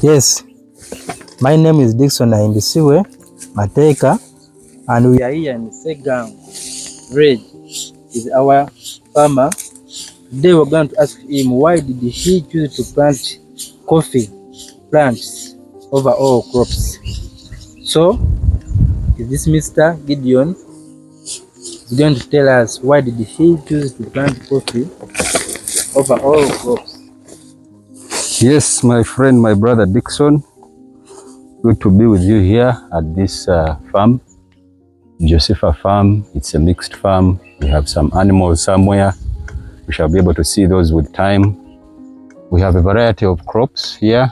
Yes, my name is Dickson Nahimbisiwe Mateka, and we are here in Segang village. Is our farmer. Today we're going to ask him why did he choose to plant coffee plants over all crops. So, is this Mr. Gideon is going to tell us why did he choose to plant coffee over all crops. Yes, my friend, my brother Dickson, good to be with you here at this farm, Josepha farm. It's a mixed farm. We have some animals somewhere. We shall be able to see those with time. We have a variety of crops here.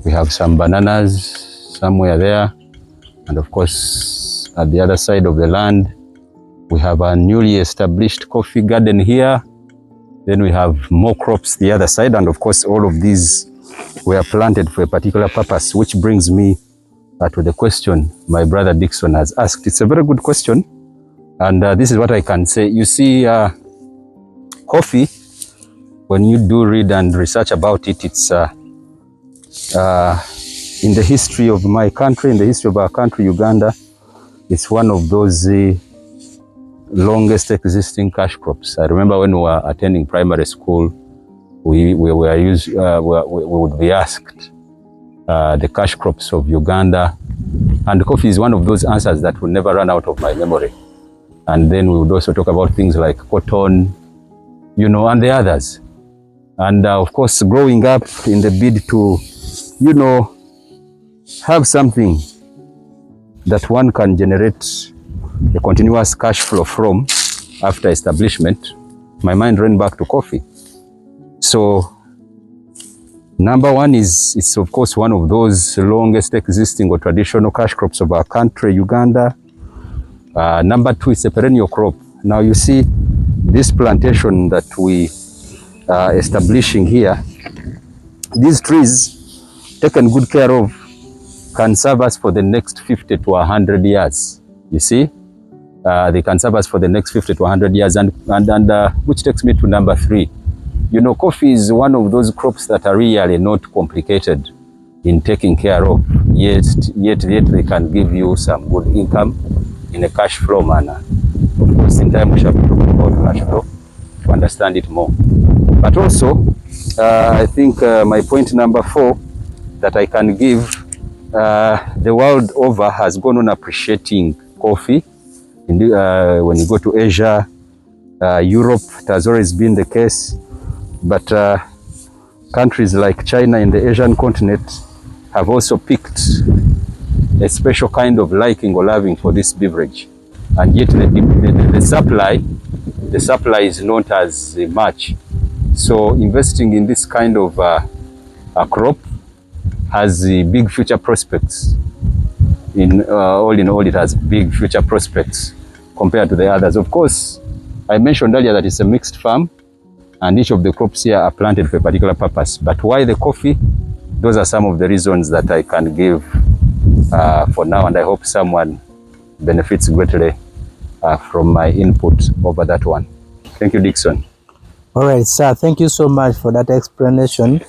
We have some bananas somewhere there. And of course, at the other side of the land, we have a newly established coffee garden here. Then we have more crops the other side, and of course all of these were planted for a particular purpose, which brings me to the question my brother Dickson has asked. It's a very good question, and this is what I can say. You see, coffee, when you do read and research about it, it's in the history of my country, in the history of our country, Uganda, it's one of those longest existing cash crops. I remember when we were attending primary school, we would be asked the cash crops of Uganda, and coffee is one of those answers that will never run out of my memory. And then we would also talk about things like cotton, you know, and the others. And of course, growing up in the bid to, you know, have something that one can generate a continuous cash flow from after establishment, my mind ran back to coffee. So number one is, it's of course one of those longest existing or traditional cash crops of our country, Uganda. Number two, it's a perennial crop. Now you see this plantation that we are establishing here, these trees, taken good care of, can serve us for the next 50 to 100 years. You see? They can serve us for the next 50 to 100 years, and which takes me to number three. You know, coffee is one of those crops that are really not complicated in taking care of, yet they can give you some good income in a cash flow manner. Of course, in time we shall be talking about cash flow to understand it more. But also, I think my point number four that I can give, the world over has gone on appreciating coffee. When you go to Asia, Europe, it has always been the case, but countries like China in the Asian continent have also picked a special kind of liking or loving for this beverage, and yet the supply is not as much. So investing in this kind of a crop has big future prospects. All in all, it has big future prospects compared to the others. Of course, I mentioned earlier that it's a mixed farm, and each of the crops here are planted for a particular purpose. But why the coffee? Those are some of the reasons that I can give for now, and I hope someone benefits greatly from my input over that one. Thank you, Dickson. All right, sir. Thank you so much for that explanation.